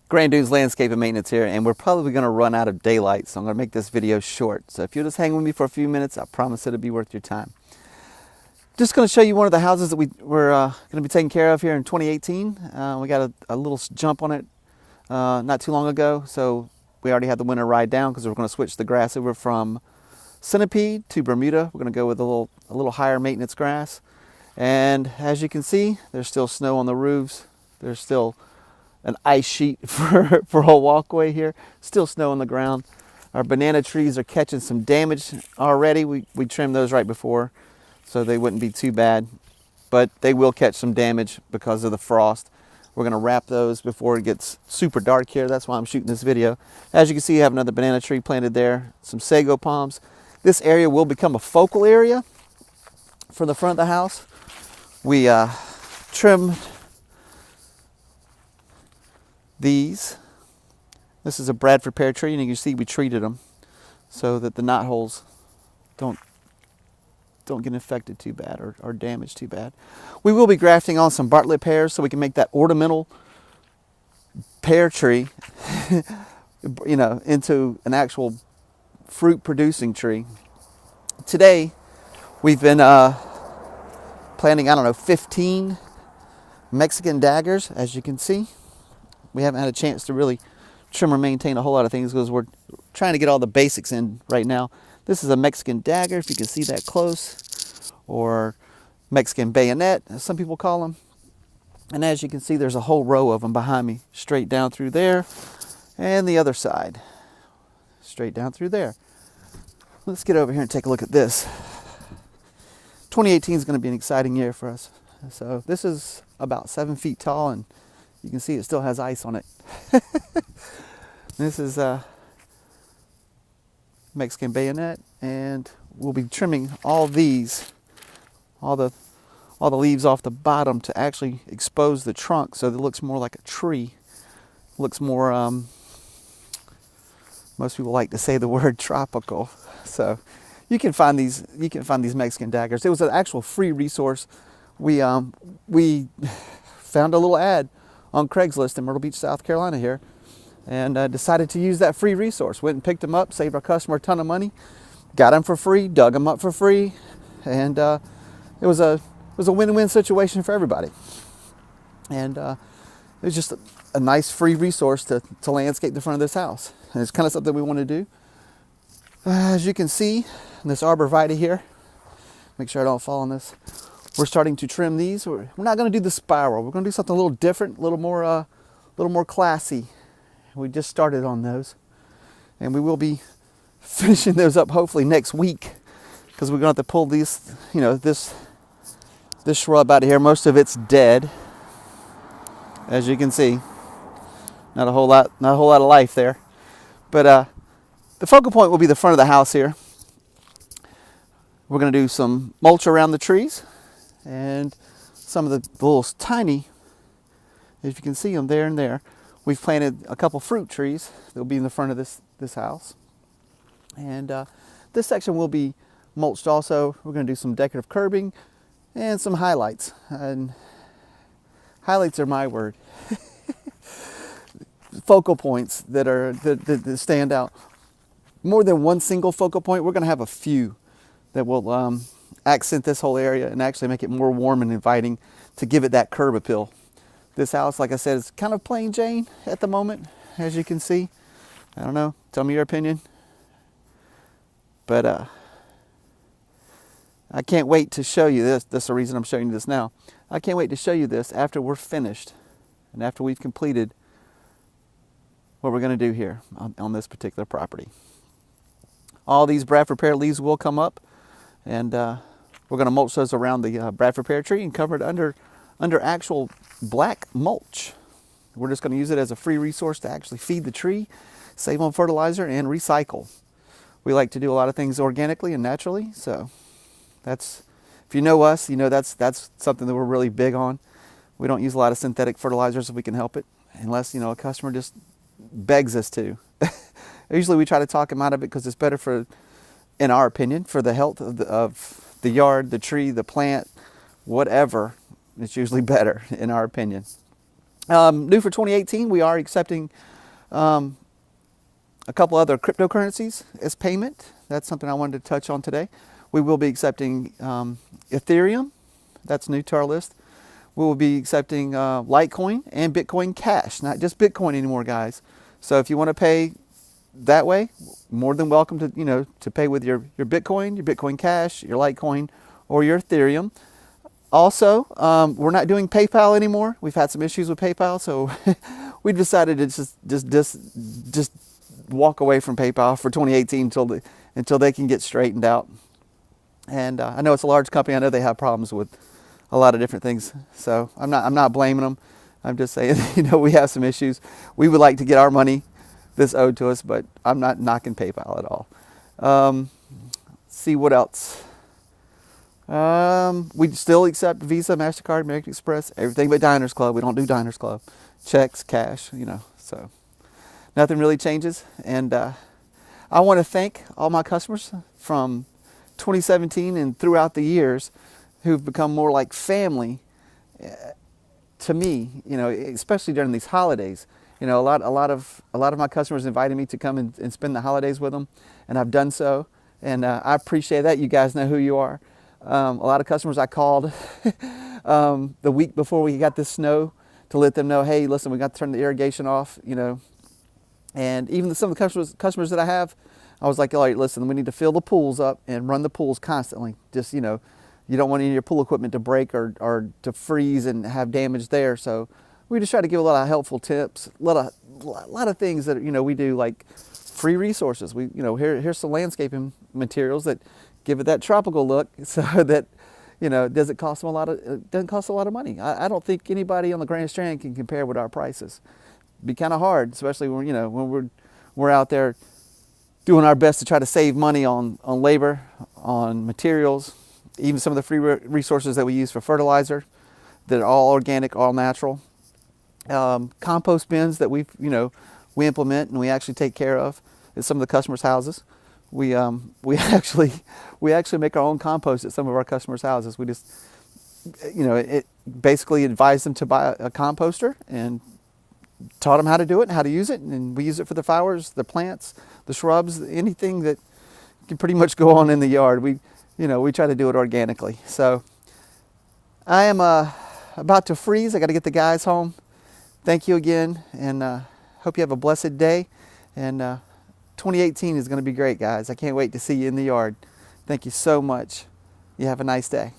Grand Dunes Landscape and Maintenance here, and we're probably going to run out of daylight, so I'm going to make this video short. So if you'll just hang with me for a few minutes, I promise it'll be worth your time. Just going to show you one of the houses that we're going to be taking care of here in 2018. We got a little jump on it not too long ago, so we already had the winter ride down because we're going to switch the grass over from Centipede to Bermuda. We're going to go with a little higher maintenance grass. And as you can see, there's still snow on the roofs. There's still an ice sheet for a walkway here. Still snow on the ground. Our banana trees are catching some damage already. We trimmed those right before, so they wouldn't be too bad. But they will catch some damage because of the frost. We're going to wrap those before it gets super dark here. That's why I'm shooting this video. As you can see, you have another banana tree planted there. Some sago palms. This area will become a focal area for the front of the house. We trimmed these. This is a Bradford pear tree, and you can see we treated them so that the knot holes don't get infected too bad or damaged too bad. We will be grafting on some Bartlett pears so we can make that ornamental pear tree into an actual fruit producing tree. Today we've been planting, 15 Mexican daggers. As you can see, we haven't had a chance to really trim or maintain a whole lot of things because we're trying to get all the basics in right now. This is a Mexican dagger, if you can see that close, or Mexican bayonet, as some people call them. And as you can see, there's a whole row of them behind me, straight down through there, and the other side, straight down through there. Let's get over here and take a look at this. 2018 is going to be an exciting year for us. So this is about 7 feet tall, and you can see it still has ice on it. This is Mexican bayonet, and we'll be trimming all these, all the leaves off the bottom to actually expose the trunk so that it looks more like a tree. Looks more, most people like to say the word tropical. So you can find these Mexican daggers. It was an actual free resource. We found a little ad on Craigslist in Myrtle Beach, South Carolina here, and decided to use that free resource. Went and picked them up, saved our customer a ton of money, got them for free, dug them up for free, and it was a win-win situation for everybody. And it was just a nice free resource to landscape the front of this house. And it's kind of something we want to do. As you can see, this Arborvitae here, make sure I don't fall on this. We're starting to trim these. We're not going to do the spiral. We're going to do something a little different, a little more classy. We just started on those, and we will be finishing those up hopefully next week, because we're going to have to pull these, this shrub out of here. Most of it's dead, as you can see. Not a whole lot of life there, but the focal point will be the front of the house here. We're going to do some mulch around the trees, and some of the little tiny, if you can see them there and there, we've planted a couple fruit trees that will be in the front of this house. And this section will be mulched also. We're going to do some decorative curbing and some highlights. And highlights are my word. Focal points that stand out. More than one single focal point. We're going to have a few that will accent this whole area and actually make it more warm and inviting to give it that curb appeal. This house, like I said, is kind of plain Jane at the moment, as you can see. I don't know, tell me your opinion. But I can't wait to show you this. That's the reason I'm showing you this now. I can't wait to show you this after we're finished and after we've completed what we're going to do here on this particular property. All these Bradford pear leaves will come up, and we're going to mulch those around the Bradford pear tree and cover it under actual black mulch. We're just going to use it as a free resource to actually feed the tree, save on fertilizer, and recycle. We like to do a lot of things organically and naturally, so that's, if you know us, you know that's something that we're really big on. We don't use a lot of synthetic fertilizers if we can help it, unless a customer just begs us to. Usually we try to talk them out of it because it's better for, in our opinion, for the health of the yard, the tree, the plant, whatever. It's usually better in our opinion. New for 2018, we are accepting a couple other cryptocurrencies as payment. That's something I wanted to touch on today. We will be accepting Ethereum. That's new to our list. We will be accepting Litecoin and Bitcoin Cash, not just Bitcoin anymore, guys. So if you want to pay that way, more than welcome to, to pay with your Bitcoin, your Bitcoin Cash, your Litecoin, or your Ethereum. Also, we're not doing PayPal anymore. We've had some issues with PayPal, so we decided to just walk away from PayPal for 2018 until they can get straightened out. And I know it's a large company. I know they have problems with a lot of different things. So I'm not blaming them. I'm just saying, we have some issues. We would like to get our money that's owed to us, but I'm not knocking PayPal at all. See what else. We still accept Visa, MasterCard, American Express, everything but Diners Club. We don't do Diners Club. Checks, cash, so nothing really changes. And I want to thank all my customers from 2017 and throughout the years who've become more like family to me, especially during these holidays. A lot of my customers invited me to come and spend the holidays with them, and I've done so. And I appreciate that. You guys know who you are. A lot of customers I called the week before we got this snow to let them know, hey, listen, we got to turn the irrigation off, And even some of the customers that I have, I was like, all right, listen, we need to fill the pools up and run the pools constantly. Just, you don't want any of your pool equipment to break or to freeze and have damage there. So we just try to give a lot of helpful tips, a lot of things that, we do, like free resources. Here's some landscaping materials that give it that tropical look, so that, it doesn't cost a lot of money. I don't think anybody on the Grand Strand can compare with our prices. It'd be kind of hard, especially when we're out there doing our best to try to save money on labor, on materials, even some of the free resources that we use for fertilizer that are all organic, all natural. Compost bins that we implement and we actually take care of at some of the customers' houses. We actually make our own compost at some of our customers' houses. We just, it basically advised them to buy a composter and taught them how to do it and how to use it. And we use it for the flowers, the plants, the shrubs, anything that can pretty much go on in the yard. We try to do it organically. So I am about to freeze. I got to get the guys home. Thank you again, and hope you have a blessed day. And 2018 is going to be great, guys. I can't wait to see you in the yard. Thank you so much. You have a nice day.